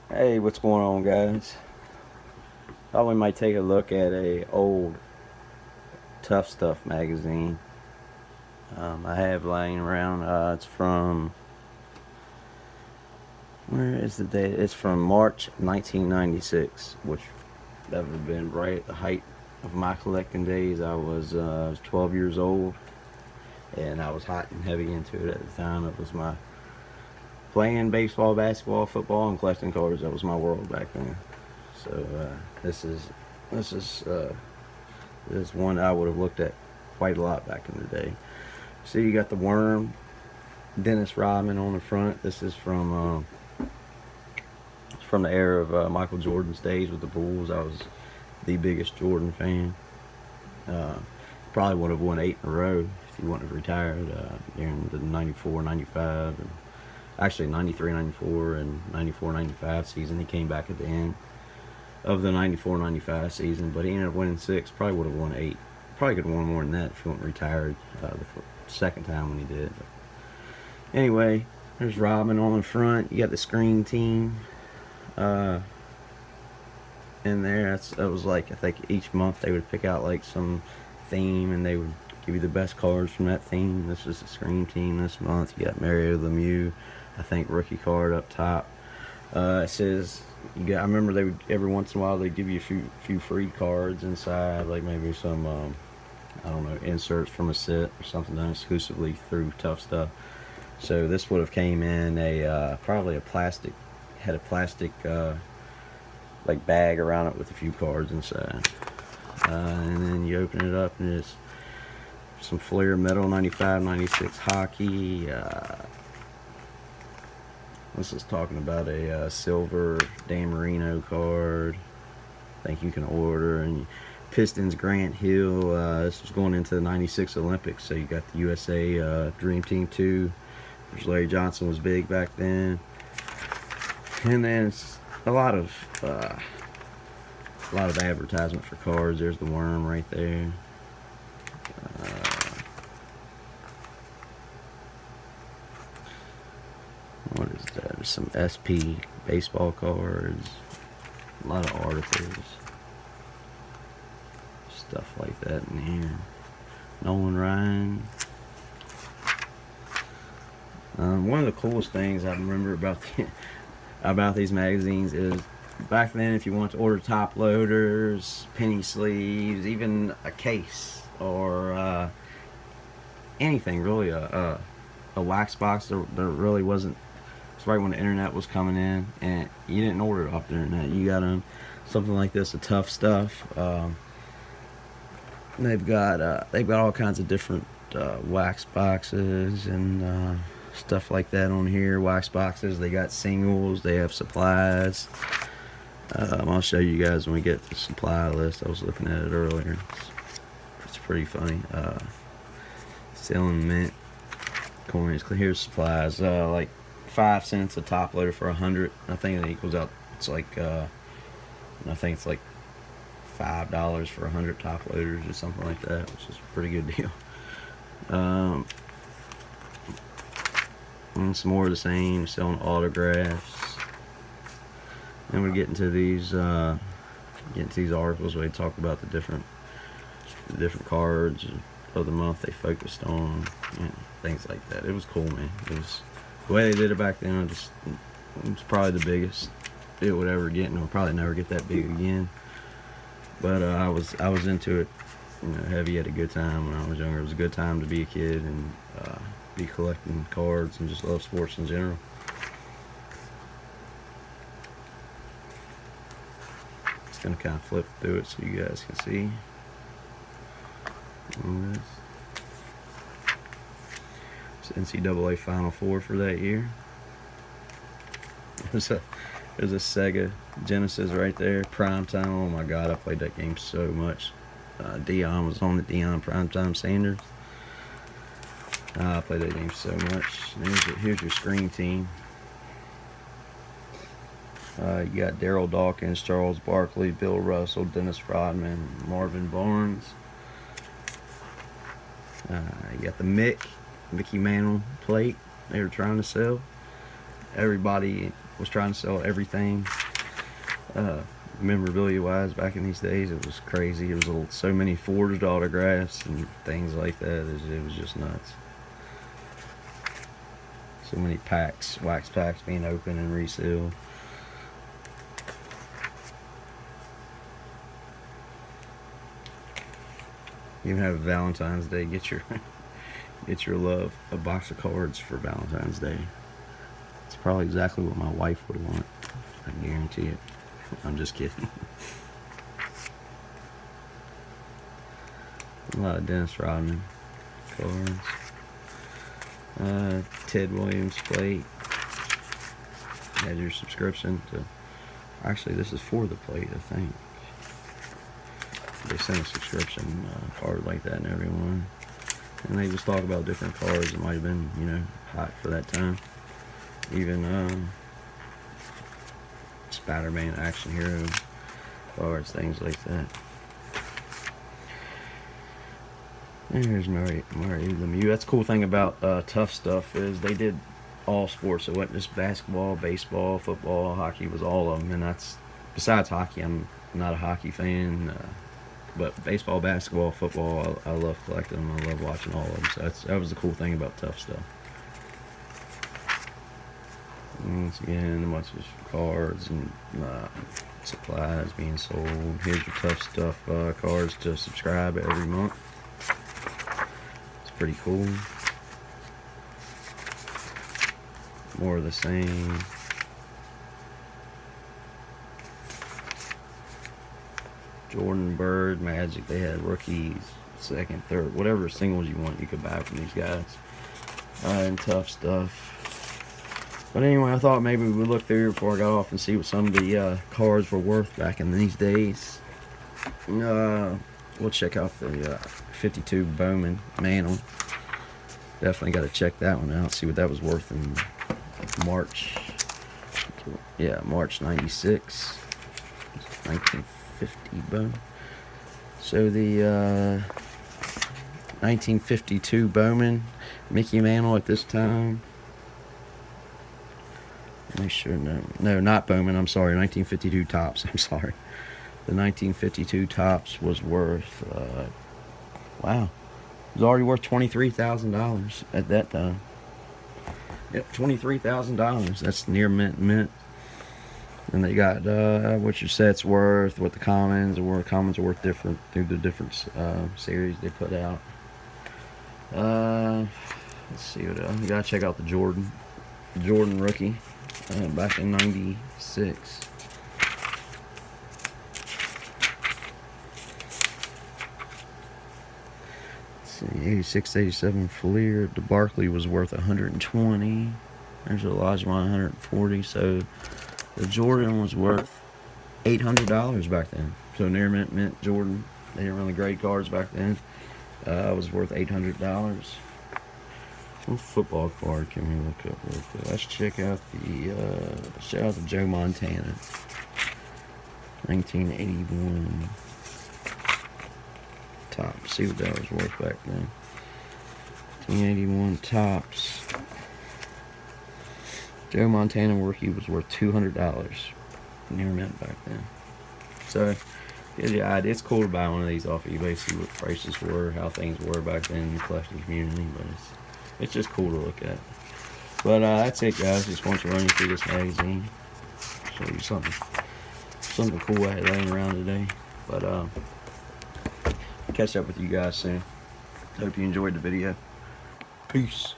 Hey, what's going on, guys? Thought we might take a look at a old Tough Stuff magazine. I have lying around. It's from where is the date? It's from March 1996, which that would have been right at the height of my collecting days. I was 12 years old, and I was hot and heavy into it at the time. It was my playing baseball, basketball, football, and collecting cards. That was my world back then. So this is this is uh, this is one I would have looked at quite a lot back in the day. So you got the worm, Dennis Rodman on the front. This is from the era of Michael Jordan's days with the Bulls. I was the biggest Jordan fan. Uh, Probably would have won 8 in a row if he wouldn't have retired during the 94, 95, and actually 93, 94, and 94, 95 season. He came back at the end of the 94, 95 season, but he ended up winning 6. Probably would have won 8. Probably could have won more than that if he wasn't retired the second time when he did. But anyway, there's Robin on the front. You got the screen team uh, in there. That was like, I think each month they would pick out like some theme and they would give you the best cards from that theme. This is the screen team this month. You got Mario Lemieux, I think rookie card up top. It says I remember they would every once in a while they'd give you a few free cards inside, like maybe some I don't know, inserts from a set or something done exclusively through Tough Stuff. So this would have came in a probably a plastic, had a plastic like bag around it with a few cards inside. And then you open it up and it's some Flair Metal 95, 96 hockey. This is talking about a silver Dan Marino card. I think you can order. And Pistons Grant Hill. This was going into the 96 Olympics. So you got the USA Dream Team 2. Which Larry Johnson was big back then. And then it's a lot of advertisement for cards. There's the worm right there. What is that? There's some SP baseball cards. A lot of articles. Stuff like that in here. Nolan Ryan. One of the coolest things I remember about these magazines is back then, if you want to order top loaders, penny sleeves, even a case or anything really, a wax box, there really wasn't. It's right when the internet was coming in, and you didn't order it off the internet. You got something like this, a Tough Stuff. They've got all kinds of different wax boxes and stuff like that on here. Wax boxes. They got singles. They have supplies. I'll show you guys when we get the supply list. I was looking at it earlier. It's pretty funny. Selling mint coins. Here's supplies. Like 5 cents a top loader for 100. I think it equals out. It's like I think it's like $5 for 100 top loaders or something like that, which is a pretty good deal. And some more of the same, selling autographs. Then we get into these articles where they talk about the different cards of the month they focused on, things like that. It was cool, man. It was the way they did it back then. It was probably the biggest it would ever get, and it'll probably never get that big again. But I was into it, heavy. Had a good time when I was younger. It was a good time to be a kid and be collecting cards and just love sports in general. Just gonna kind of flip through it so you guys can see. It's NCAA Final Four for that year. There's a Sega Genesis right there. Primetime. Oh my God, I played that game so much. Dion was on it. Dion Primetime Sanders. I played that game so much. Here's your screen team. You got Daryl Dawkins, Charles Barkley, Bill Russell, Dennis Rodman, Marvin Barnes. You got the Mickey Mantle plate they were trying to sell. everybody was trying to sell everything. Memorabilia wise, back in these days, it was crazy. It was so many forged autographs and things like that. It was just nuts. So many packs, wax packs being opened and resealed. You even have Valentine's Day. Get your love a box of cards for Valentine's Day. It's probably exactly what my wife would want. I guarantee it. I'm just kidding. A lot of Dennis Rodman cards. Ted Williams plate. Had your subscription to. Actually, this is for the plate, I think. They sent a subscription card like that in everyone. And they just talk about different cards that might have been, you know, hot for that time. Even Spider-Man action hero cards, things like that. There's Mario Lemieux. That's the cool thing about Tuff stuff is they did all sports. It wasn't just basketball, baseball, football, hockey. Was all of them. And that's, besides hockey, I'm not a hockey fan. But baseball, basketball, football, I love collecting them. I love watching all of them. So that was the cool thing about Tuff stuff. Once again, a bunch of cards and supplies being sold. Here's your Tuff stuff cards to subscribe every month. It's pretty cool. More of the same. Jordan, Bird, Magic, they had rookies, second, third, whatever singles you want, you could buy from these guys. And Tuff stuff. But anyway, I thought maybe we would look through before I got off and see what some of the cards were worth back in these days. We'll check out the 52 Bowman Mantle. Definitely got to check that one out, see what that was worth in March. Yeah, March 96. 1950 Bowman. So the 1952 Bowman Mickey Mantle at this time. Make sure, no, not Bowman, I'm sorry, 1952 Topps, I'm sorry. The 1952 Topps was worth, wow, it was already worth $23,000 at that time. Yep, $23,000, that's near mint. And they got what your set's worth, what the commons are worth. Commons are worth different through the different series they put out. Let's see what else. You gotta check out the Jordan rookie. Back in 96. Let's see, 86, 87 Fleer. The Barkley was worth 120. There's a Olajuwon 140. So the Jordan was worth $800 back then. So near mint Jordan. They didn't really grade cards back then. It was worth $800. What football card can we look up real quick? Let's check out the Joe Montana 1981 Topps. See what that was worth back then. 1981 Topps. Joe Montana rookie was worth $200 near mint back then. So gives you an idea. It's cool to buy one of these off eBay, see what prices were, how things were back then in the collecting community, but it's just cool to look at. But that's it, guys. Just want to run you through this magazine. Show you something cool I had laying around today. But catch up with you guys soon. Hope you enjoyed the video. Peace.